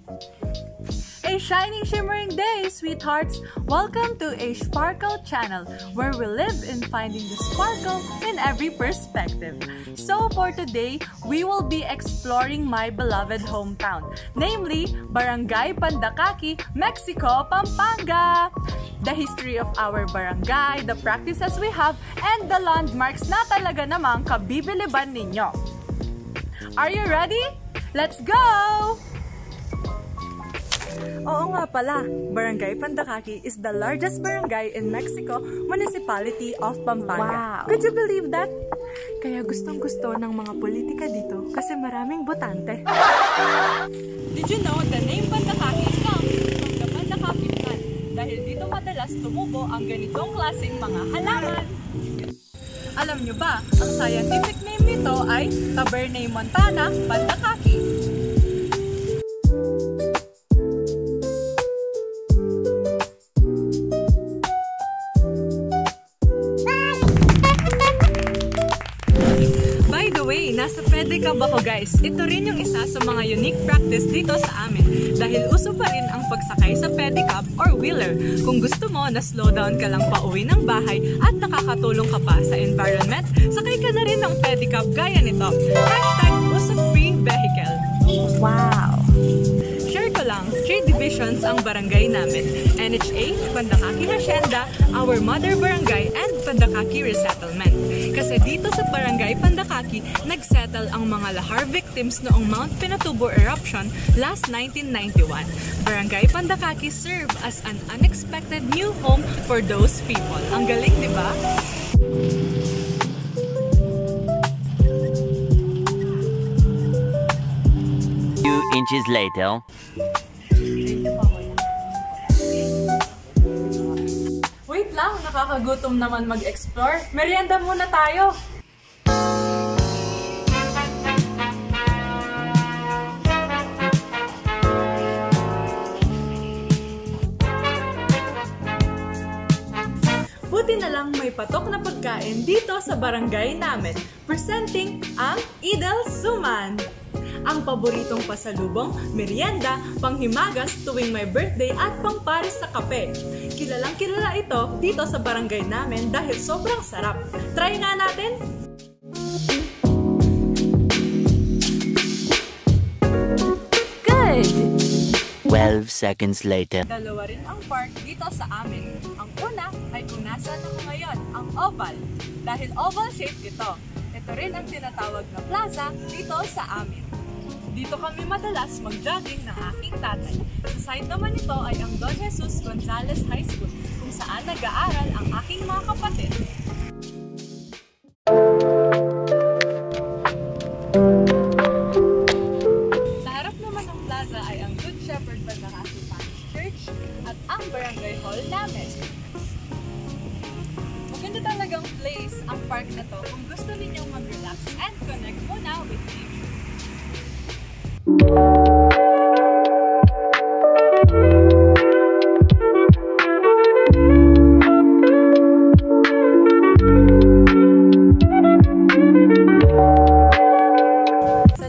A shining shimmering day, sweethearts! Welcome to a Sparkle channel, where we live in finding the sparkle in every perspective. So for today, we will be exploring my beloved hometown, namely Barangay Pandakaki, Mexico, Pampanga. The history of our barangay, the practices we have, and the landmarks na talaga namang kabibiliban ninyo. Are you ready? Let's go! Oo nga pala, Barangay Pandakaki is the largest barangay in Mexico Municipality of Pampanga. Wow. Could you believe that? Kaya gustong-gusto ng mga politika dito kasi maraming botante. Did you know the name Pandakaki comes from the Pandakaki plant dahil dito madalas tumubo ang ganitong klaseng mga halaman. Alam nyo ba, ang scientific name nito ay Tabernae montana Pandakaki. Nasa pedicab ako guys. Ito rin yung isa sa mga unique practice dito sa amin dahil uso pa rin ang pagsakay sa pedicab or wheeler. Kung gusto mo na slow down ka lang pauwi ng bahay at nakakatulong ka pa sa environment, sakay ka na rin ng pedicab gaya nito. #UsoFreeVehicle. Wow! Share ko lang, 3 divisions ang barangay namin. NHA, Pandakaki Hacienda, our mother barangay, and Pandakaki Resettlement. Kasi dito sa Barangay Pandakaki, nagsettle ang mga lahar victims noong Mount Pinatubo eruption last 1991. Barangay Pandakaki served as an unexpected new home for those people. Ang galing, di ba? Few inches later. Wait lang, nakakagutom naman mag-explore. Merienda muna tayo! Buti na lang may patok na pagkain dito sa barangay namin. Presenting ang Idel Suman! Ang paboritong pasalubong, merienda, panghimagas tuwing may birthday at pangpares sa kape. Kilalang kilala ito dito sa barangay namin dahil sobrang sarap. Try nga natin! Good! 12 seconds later. Dalawa rin ang park dito sa amin. Ang una ay kung nasaan ako ngayon, ang oval. Dahil oval shape ito. Ito rin ang tinatawag na plaza dito sa amin. Dito kami madalas mag-jogging ng aking tatay. Sa side naman ito ay ang Don Jesus Gonzalez High School kung saan nag-aaral ang aking mga kapatid. Sa harap naman ng plaza ay ang Good Shepherd Pandakaki Parish Church at ang barangay hall namin. Maganda talagang place ang park na to kung gusto ninyong mag-relax and connect muna with nature. Sa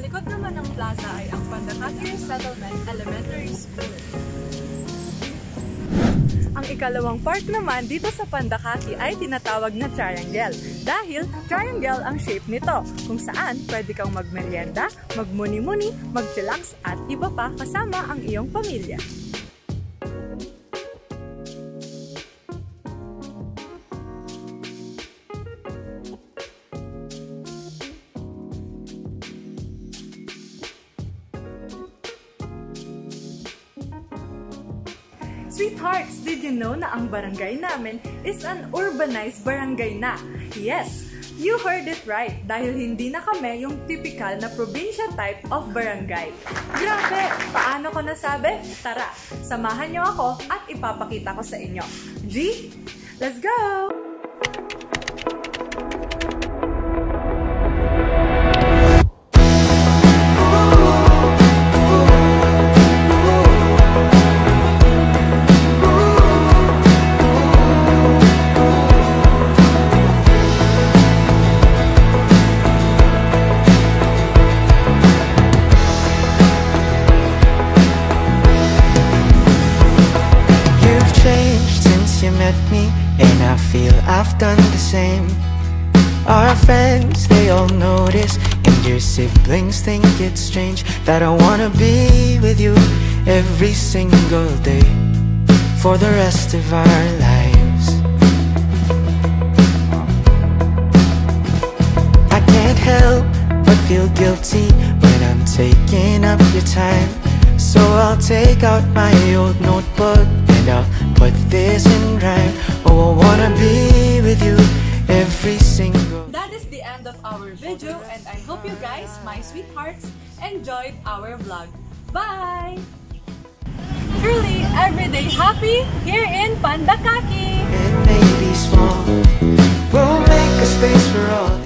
likod naman ng plaza ay ang Pandakaki Resettlement Elementary School. Ang ikalawang park naman dito sa Pandakaki ay tinatawag na triangle dahil triangle ang shape nito kung saan pwede kang magmerienda, magmuni-muni, mag-chillax at iba pa kasama ang iyong pamilya. Sweethearts, did you know na ang barangay namin is an urbanized barangay na? Yes, you heard it right dahil hindi na kami yung typical na probinsya type of barangay. Grabe! Paano ko nasabi? Tara, samahan niyo ako at ipapakita ko sa inyo. G, let's go! at me, and I feel I've done the same. Our friends, they all notice, and your siblings think it's strange that I wanna be with you every single day for the rest of our lives. I can't help but feel guilty when I'm taking up your time, so I'll take out my old notebook and I'll put this in rhyme. Oh, I wanna be with you every single. That is the end of our video, and I hope you guys, my sweethearts, enjoyed our vlog. Bye! Truly everyday happy here in Pandakaki. It may be small, we'll make a space for all.